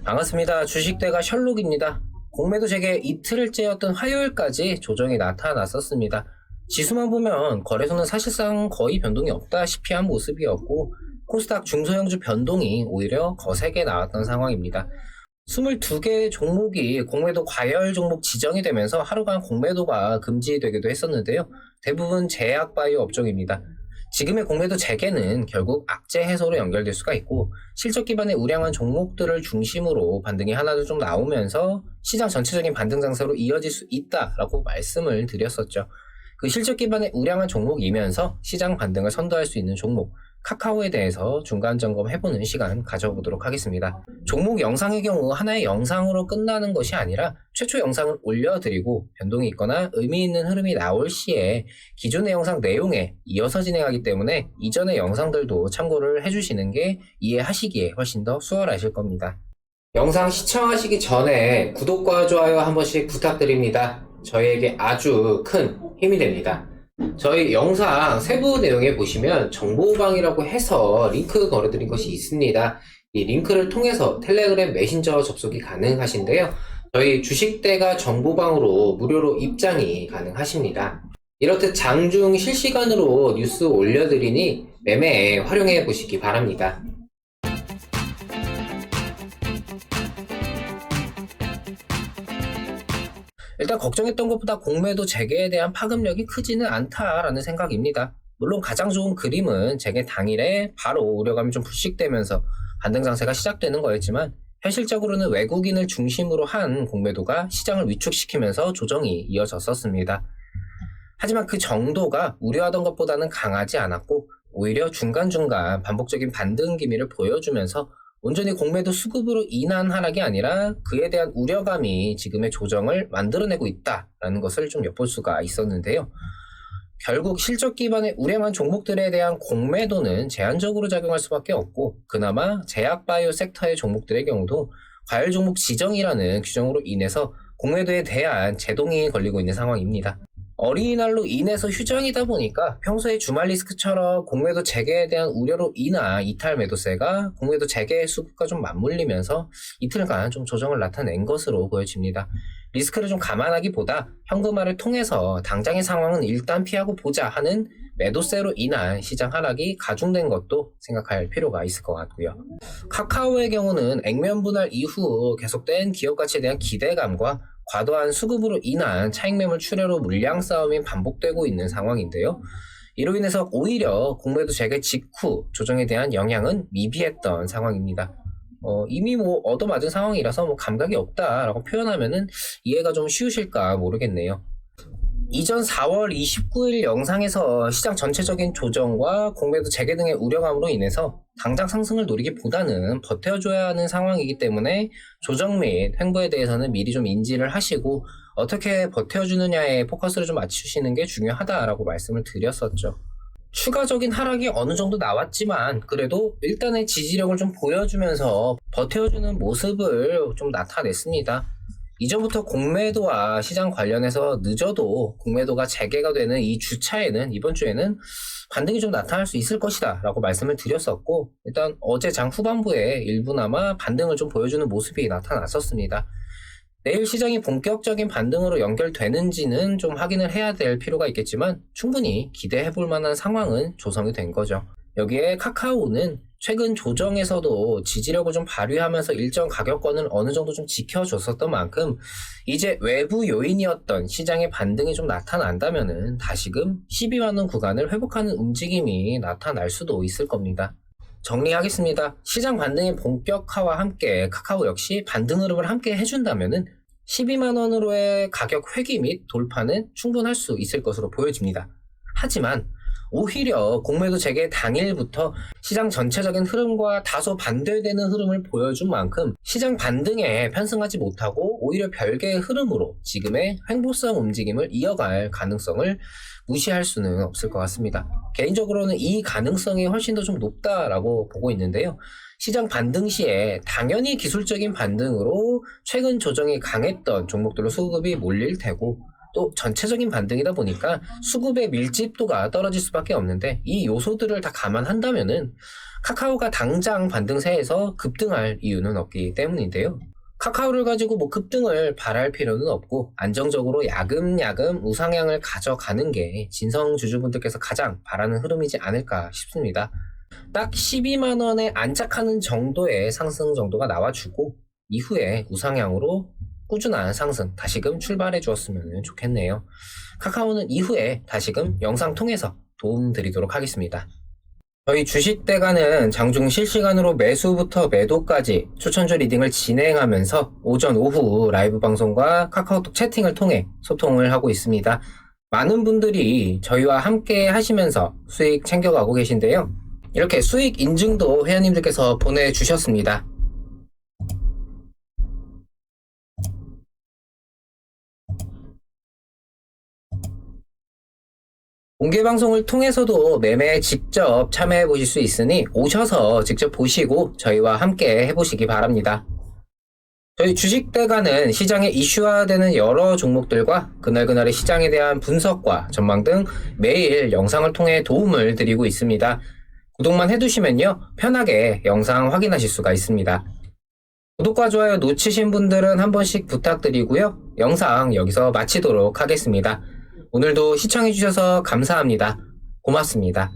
반갑습니다. 주식대가 셜록입니다. 공매도 재개 이틀째였던 화요일까지 조정이 나타났었습니다. 지수만 보면 거래소는 사실상 거의 변동이 없다시피 한 모습이었고 코스닥 중소형주 변동이 오히려 거세게 나왔던 상황입니다. 22개 종목이 공매도 과열 종목 지정이 되면서 하루간 공매도가 금지되기도 했었는데요. 대부분 제약바이오 업종입니다. 지금의 공매도 재개는 결국 악재 해소로 연결될 수가 있고 실적 기반의 우량한 종목들을 중심으로 반등이 하나도 좀 나오면서 시장 전체적인 반등 장세로 이어질 수 있다라고 말씀을 드렸었죠. 그 실적 기반의 우량한 종목이면서 시장 반등을 선도할 수 있는 종목 카카오에 대해서 중간 점검해보는 시간 가져보도록 하겠습니다. 종목 영상의 경우 하나의 영상으로 끝나는 것이 아니라 최초 영상을 올려드리고 변동이 있거나 의미 있는 흐름이 나올 시에 기존의 영상 내용에 이어서 진행하기 때문에 이전의 영상들도 참고를 해주시는 게 이해하시기에 훨씬 더 수월하실 겁니다. 영상 시청하시기 전에 구독과 좋아요 한 번씩 부탁드립니다. 저희에게 아주 큰 힘이 됩니다. 저희 영상 세부 내용에 보시면 정보방이라고 해서 링크 걸어드린 것이 있습니다. 이 링크를 통해서 텔레그램 메신저 접속이 가능하신데요. 저희 주식대가 정보방으로 무료로 입장이 가능하십니다. 이렇듯 장중 실시간으로 뉴스 올려드리니 매매에 활용해 보시기 바랍니다. 일단 걱정했던 것보다 공매도 재개에 대한 파급력이 크지는 않다라는 생각입니다. 물론 가장 좋은 그림은 재개 당일에 바로 우려감이 좀 불식되면서 반등 장세가 시작되는 거였지만 현실적으로는 외국인을 중심으로 한 공매도가 시장을 위축시키면서 조정이 이어졌었습니다. 하지만 그 정도가 우려하던 것보다는 강하지 않았고 오히려 중간중간 반복적인 반등 기미를 보여주면서 온전히 공매도 수급으로 인한 하락이 아니라 그에 대한 우려감이 지금의 조정을 만들어내고 있다라는 것을 좀 엿볼 수가 있었는데요. 결국 실적 기반의 우량한 종목들에 대한 공매도는 제한적으로 작용할 수밖에 없고 그나마 제약바이오 섹터의 종목들의 경우도 과열 종목 지정이라는 규정으로 인해서 공매도에 대한 제동이 걸리고 있는 상황입니다. 어린이날로 인해서 휴장이다 보니까 평소에 주말 리스크처럼 공매도 재개에 대한 우려로 인한 이탈 매도세가 공매도 재개 수급과 좀 맞물리면서 이틀간 좀 조정을 나타낸 것으로 보여집니다. 리스크를 좀 감안하기보다 현금화를 통해서 당장의 상황은 일단 피하고 보자 하는 매도세로 인한 시장 하락이 가중된 것도 생각할 필요가 있을 것 같고요. 카카오의 경우는 액면 분할 이후 계속된 기업 가치에 대한 기대감과 과도한 수급으로 인한 차익 매물 출혈로 물량 싸움이 반복되고 있는 상황인데요. 이로 인해서 오히려 공매도 재개 직후 조정에 대한 영향은 미비했던 상황입니다. 이미 얻어맞은 상황이라서 감각이 없다라고 표현하면은 이해가 좀 쉬우실까 모르겠네요. 이전 4월 29일 영상에서 시장 전체적인 조정과 공매도 재개 등의 우려감으로 인해서 당장 상승을 노리기보다는 버텨줘야 하는 상황이기 때문에 조정 및 횡보에 대해서는 미리 좀 인지를 하시고 어떻게 버텨주느냐에 포커스를 좀 맞추시는 게 중요하다라고 말씀을 드렸었죠. 추가적인 하락이 어느 정도 나왔지만 그래도 일단의 지지력을 좀 보여주면서 버텨주는 모습을 좀 나타냈습니다. 이전부터 공매도와 시장 관련해서 늦어도 공매도가 재개가 되는 이 주차에는 이번 주에는 반등이 좀 나타날 수 있을 것이다 라고 말씀을 드렸었고 일단 어제 장 후반부에 일부나마 반등을 좀 보여주는 모습이 나타났었습니다. 내일 시장이 본격적인 반등으로 연결되는지는 좀 확인을 해야 될 필요가 있겠지만 충분히 기대해 볼 만한 상황은 조성이 된 거죠. 여기에 카카오는 최근 조정에서도 지지력을 좀 발휘하면서 일정 가격권을 어느 정도 좀 지켜줬었던 만큼 이제 외부 요인이었던 시장의 반등이 좀 나타난다면은 다시금 12만원 구간을 회복하는 움직임이 나타날 수도 있을 겁니다. 정리하겠습니다. 시장 반등의 본격화와 함께 카카오 역시 반등 흐름을 함께 해준다면은 12만원으로의 가격 회귀 및 돌파는 충분할 수 있을 것으로 보여집니다. 하지만 오히려 공매도 재개 당일부터 시장 전체적인 흐름과 다소 반대되는 흐름을 보여준 만큼 시장 반등에 편승하지 못하고 오히려 별개의 흐름으로 지금의 횡보성 움직임을 이어갈 가능성을 무시할 수는 없을 것 같습니다. 개인적으로는 이 가능성이 훨씬 더 좀 높다라고 보고 있는데요. 시장 반등 시에 당연히 기술적인 반등으로 최근 조정이 강했던 종목들로 수급이 몰릴 테고 또 전체적인 반등이다 보니까 수급의 밀집도가 떨어질 수밖에 없는데 이 요소들을 다 감안한다면은 카카오가 당장 반등세에서 급등할 이유는 없기 때문인데요. 카카오를 가지고 뭐 급등을 바랄 필요는 없고 안정적으로 야금야금 우상향을 가져가는 게 진성 주주분들께서 가장 바라는 흐름이지 않을까 싶습니다. 딱 12만 원에 안착하는 정도의 상승 정도가 나와주고 이후에 우상향으로 꾸준한 상승 다시금 출발해 주었으면 좋겠네요. 카카오는 이후에 다시금 영상 통해서 도움 드리도록 하겠습니다. 저희 주식대가는 장중 실시간으로 매수부터 매도까지 추천주 리딩을 진행하면서 오전, 오후 라이브 방송과 카카오톡 채팅을 통해 소통을 하고 있습니다. 많은 분들이 저희와 함께 하시면서 수익 챙겨가고 계신데요. 이렇게 수익 인증도 회원님들께서 보내주셨습니다. 공개방송을 통해서도 매매에 직접 참여해 보실 수 있으니 오셔서 직접 보시고 저희와 함께 해보시기 바랍니다. 저희 주식대가는 시장에 이슈화되는 여러 종목들과 그날그날의 시장에 대한 분석과 전망 등 매일 영상을 통해 도움을 드리고 있습니다. 구독만 해두시면요 편하게 영상 확인하실 수가 있습니다. 구독과 좋아요 놓치신 분들은 한 번씩 부탁드리고요. 영상 여기서 마치도록 하겠습니다. 오늘도 시청해주셔서 감사합니다. 고맙습니다.